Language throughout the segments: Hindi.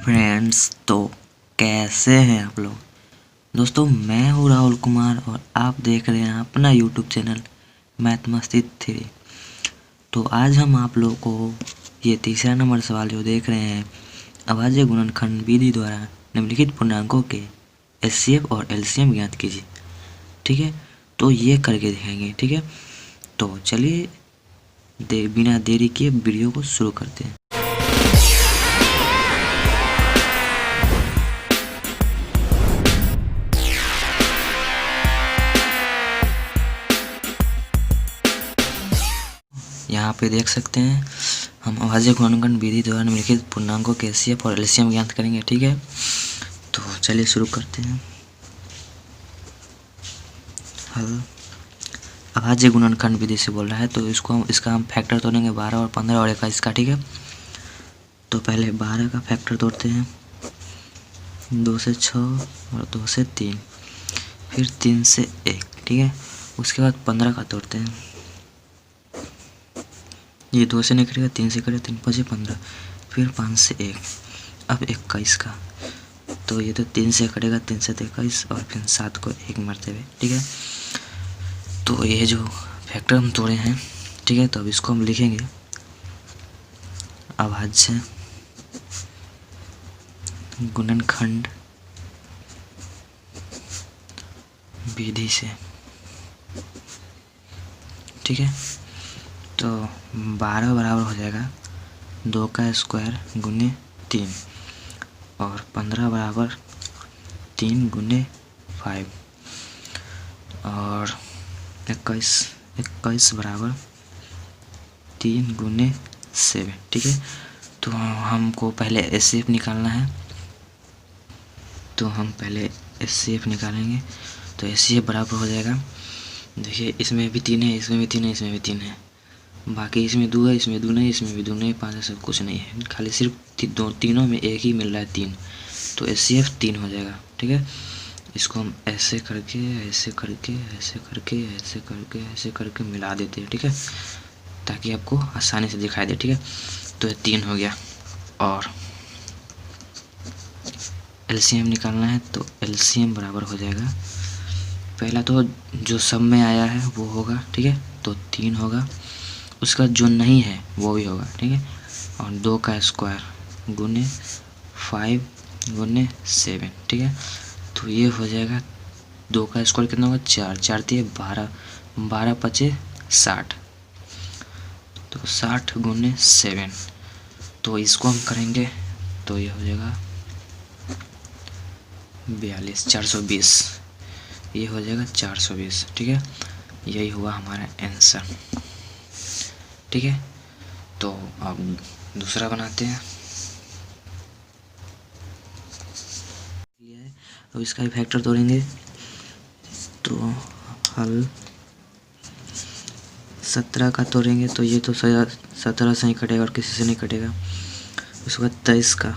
फ्रेंड्स, तो कैसे हैं आप लोग। दोस्तों, मैं हूँ राहुल कुमार और आप देख रहे हैं अपना यूट्यूब चैनल मैथ मस्ती 3। तो आज हम आप लोगों को ये तीसरा नंबर सवाल जो देख रहे हैं, अभाज्य गुणनखंड विधि द्वारा निम्नलिखित पूर्णांकों के एचसीएफ और एलसीएम ज्ञात कीजिए। ठीक है, तो ये करके दिखाएंगे। ठीक है, तो चलिए बिना देरी किए वीडियो को शुरू करते हैं। यहाँ पे देख सकते हैं हम अभाज्य गुणनखंड विधि द्वारा निम्नलिखित पूर्णांकों के एचसीएफ और एलसीएम ज्ञात करेंगे। ठीक है, तो चलिए शुरू करते हैं। हल अभाज्य गुणनखंड विधि से बोल रहा है, तो इसका हम फैक्टर तोड़ेंगे 12 और 15 और 21 का। ठीक है, तो पहले 12 का फैक्टर तोड़ते हैं, 2 से 6 और 2 से 3, फिर 3 से 1। ठीक है, उसके बाद 15 का तोड़ते हैं, ये 2 से नहीं कटेगा, 3 से कटेगा, 3 5 15, फिर 5 से 1, अब 21 का, तो ये तो 3 से कटेगा, 3 से 21 और फिर 7 को 1 मारते हुए। ठीक है, तो ये जो फैक्टर हम तोड़े हैं, ठीक है, तो अब इसको हम लिखेंगे अभाज्य गुणनखंड विधि से। ठीक है, तो 12 बराबर हो जाएगा 2 का स्क्वायर गुने 3 और 15 बराबर 3 गुने 5 और 21 बराबर 3 गुने 7। ठीक है, तो हमको पहले एचसीएफ निकालना है, तो हम पहले एचसीएफ निकालेंगे। तो एचसीएफ बराबर हो जाएगा, देखिए इसमें भी 3 है, इसमें भी 3 है, इसमें भी 3 है, बाकी इसमें 2 है, इसमें 2 नहीं, इसमें भी 2 नहीं, 5 है, सब कुछ नहीं है, खाली सिर्फ तीनों में एक ही मिल रहा है 3, तो एचसीएफ 3 हो जाएगा। ठीक है, इसको हम ऐसे करके ऐसे करके ऐसे करके ऐसे करके ऐसे करके मिला देते हैं। ठीक है, ताकि आपको आसानी से दिखाई दे। ठीक है, तो ये 3 हो गया और एलसीएम निकालना है, तो एलसीएम बराबर हो जाएगा, पहला तो जो सब में आया है वो होगा। ठीक है, तो 3 होगा, उसका जो नहीं है वो भी होगा। ठीक है, और 2 का स्क्वायर गुने 5 गुने 7। ठीक है, तो ये हो जाएगा, 2 का स्क्वायर कितना होगा, 4, 4 दिए 12, 12 पचे 60, तो 60 गुने 7, तो इसको हम करेंगे तो ये हो जाएगा 42, 420, ये हो जाएगा 420। ठीक है, यही हुआ हमारा आंसर। ठीक है, तो अब दूसरा बनाते हैं। अब इसका भी फैक्टर तोड़ेंगे, तो हल 17 का तोड़ेंगे, तो ये तो 17 से ही कटेगा और किसी से नहीं कटेगा। उसके बाद 23 का,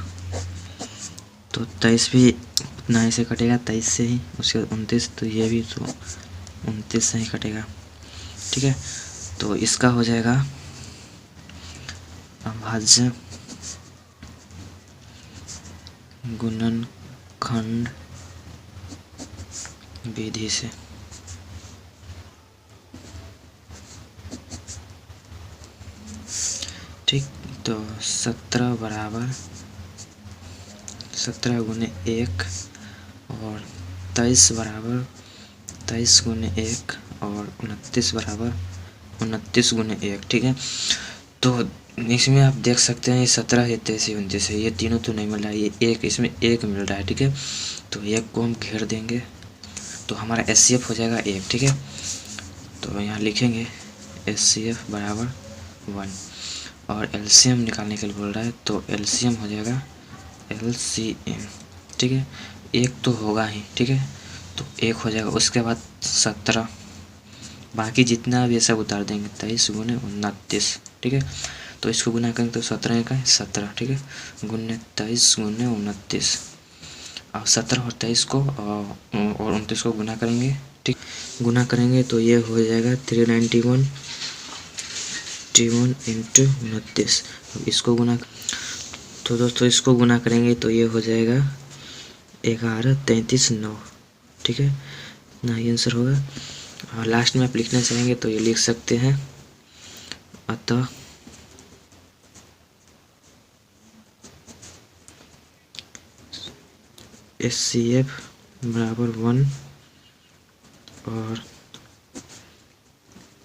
तो 23 भी उतना ही से कटेगा, 23 से ही। उसके बाद 29, तो ये भी तो 29 से ही कटेगा। ठीक है, तो इसका हो जाएगा अभाज्य गुणनखंड विधि से। ठीक, तो 17 बराबर 17 गुने 1 और 23 बराबर 23 गुने 1 और 29 बराबर 29 गुने 1। ठीक है, तो इसमें आप देख सकते हैं ये 17 है, 23 है, 29 है, ये तीनों तो नहीं मिल रहा है, ये एक, इसमें एक मिल रहा है। ठीक है, तो एक को हम घेर देंगे, तो हमारा एचसीएफ हो जाएगा 1। ठीक है, तो यहाँ लिखेंगे एचसीएफ बराबर 1 और एलसीएम निकालने के लिए बोल रहा है, तो एलसीएम हो जाएगा एलसीएम। ठीक है, एक तो होगा ही। ठीक है, तो 1 हो जाएगा, उसके बाद 17, बाकी जितना भी ये सब उतार देंगे, 23 गुने 29। ठीक है, तो इसको गुना करेंगे तो 17 का 17। ठीक है, गुने 23 गुने 29, और 17 और 23 को और 29 को गुना करेंगे। ठीक, गुना करेंगे तो ये हो जाएगा 391 × 29। अब इसको गुना तो दोस्तों इसको गुना करेंगे तो ये हो जाएगा 11, 33, 9, ठीक है ना, ये आंसर होगा। और लास्ट में आप लिखना चाहेंगे तो ये लिख सकते हैं, अतः HCF बराबर 1 और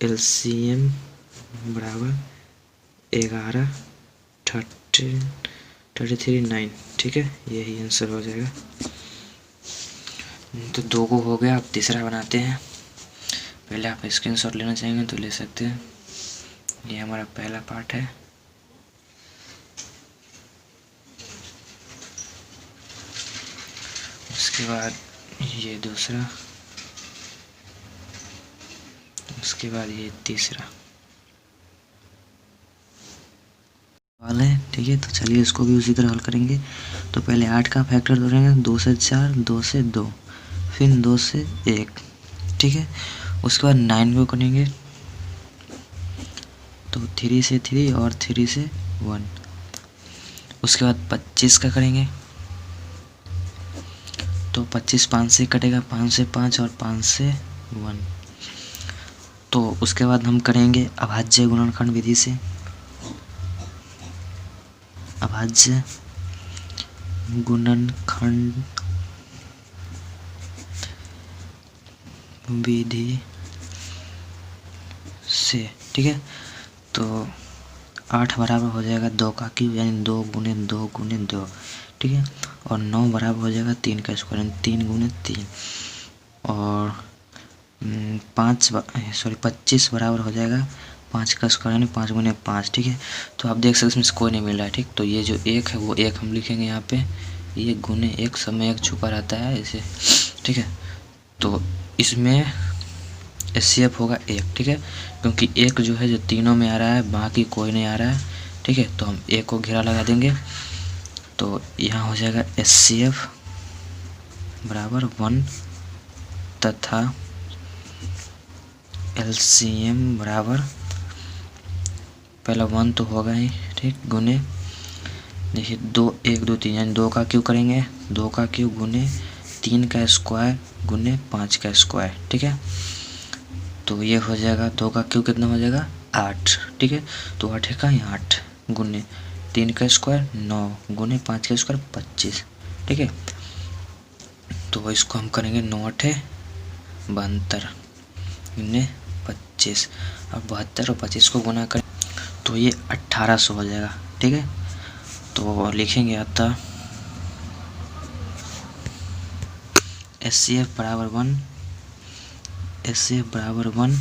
LCM बराबर 11, 33, 9, ठीक है, यही आंसर हो जाएगा। तो 2 को हो गया, अब तीसरा बनाते हैं। पहले आप स्क्रीनशॉट लेना चाहेंगे तो ले सकते हैं। ये हमारा पहला पार्ट है। उसके बाद ये दूसरा, उसके बाद ये तीसरा वाला है, ठीक है। तो चलिए इसको भी उसी तरह हल करेंगे। तो पहले 8 का फैक्टर जोड़ेंगे, 2 से 4, 2 से 2, फिर 2 से 1, ठीक है। उसके बाद 9 को करेंगे तो 3 से 3 और 3 से 1। उसके बाद 25 का करेंगे तो 25 5 से कटेगा, 5 से 5 और 5 से 1। तो उसके बाद हम करेंगे अभाज्य गुणनखंड विधि से। अभाज्य गुणनखंड विधि से, ठीक है। तो 8 बराबर हो जाएगा 2 का क्यूब, यानी 2 गुने 2 गुने 2, ठीक है। और 9 बराबर हो जाएगा 3 का स्क्वायर, यानी 3 गुने 3। और 25 बराबर हो जाएगा 5 का स्क्वायर, यानी 5 गुने 5, ठीक है। तो आप देख सकते हैं इसमें कोई नहीं मिल रहा है, ठीक। तो ये जो 1 है वो 1 हम लिखेंगे यहाँ पे, ये गुने 1, सब में 1 छुपा रहता है इसे, ठीक है। तो इसमें HCF होगा 1, ठीक है, क्योंकि 1 जो है जो तीनों में आ रहा है, बाकी कोई नहीं आ रहा है, ठीक है। तो हम 1 को घेरा लगा देंगे, तो यहाँ हो जाएगा HCF बराबर 1 तथा LCM बराबर, पहला 1 तो होगा ही, ठीक, गुने, देखिए 2 1 2 3, यानी 2 का क्यूब करेंगे, 2 का क्यूब गुने 3 का स्क्वायर गुने 5 का स्क्वायर, ठीक है। तो ये हो जाएगा 2 का क्यूब कितना हो जाएगा 8, ठीक है। तो 8 का 8 गुने 3 का स्क्वायर 9 गुने 5 का स्क्वायर 25, ठीक है। तो इसको हम करेंगे 9 8 72 गुने 25। अब 72 और 25 को गुना करें तो ये 1800 हो जाएगा, ठीक है। तो लिखेंगे अतः HCF बराबर 1, HCF बराबर 1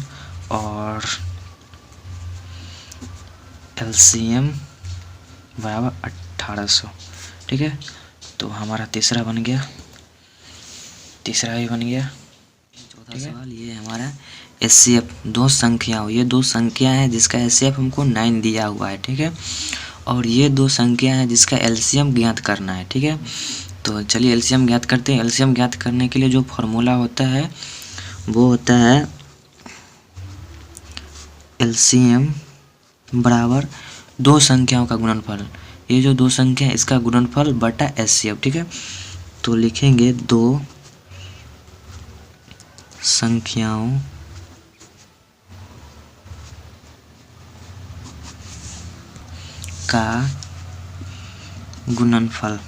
और LCM बराबर 1800, ठीक है। तो हमारा तीसरा बन गया, तीसरा भी बन गया। चौथा सवाल ये हमारा HCF दो संख्याओं, ये 2 संख्या है जिसका HCF हमको 9 दिया हुआ है, ठीक है। और ये 2 संख्या है जिसका LCM ज्ञात करना है, ठीक है। तो चलिए LCM ज्ञात करते हैं। LCM ज्ञात करने के लिए जो फॉर्मूला होता है वो होता है LCM बराबर 2 संख्याओं का गुणनफल। ये जो 2 संख्या है इसका गुणनफल बटा HCF, ठीक है। तो लिखेंगे 2 संख्याओं का गुणनफल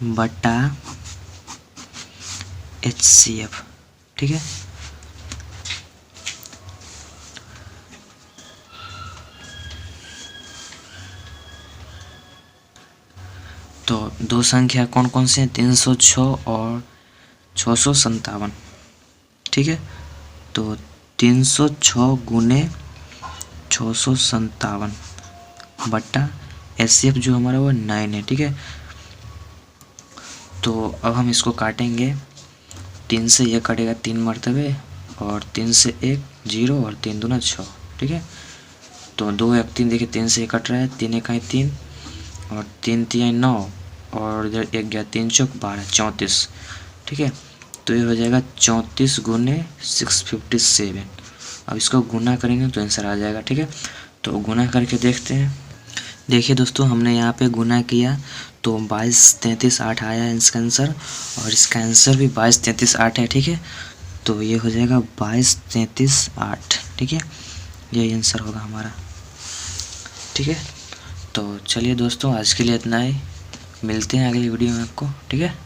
बटा HCF, ठीक है। तो 2 संख्या कौन कौन से हैं, 306 और 657, ठीक है। तो 306 गुने 657 बटा HCF जो हमारा वो 9 है, ठीक है। तो अब हम इसको काटेंगे, 3 से ये कटेगा 3 मरतबे, और 3 से 1 0 और 3 दूना 6, ठीक है। तो 2 1 3, देखिए 3 से 1 कट रहा है, 3 1 3 और 3 3 9 और इधर 1 गया, 3 चौक 12 34, ठीक है। तो ये हो जाएगा 34 गुने 657। अब इसको गुना करेंगे तो आंसर आ जाएगा, ठीक है। तो गुना करके देखते हैं। देखिए दोस्तों, हमने यहाँ पे गुना किया तो 22, 33, 8 आया है इसका आंसर, और इसका आंसर भी 22, 33, 8 है। ठीक है, तो ये हो जाएगा 22, 33, 8। ठीक है, यही आंसर होगा हमारा। ठीक है, तो चलिए दोस्तों, आज के लिए इतना ही। मिलते हैं अगली वीडियो में आपको। ठीक है।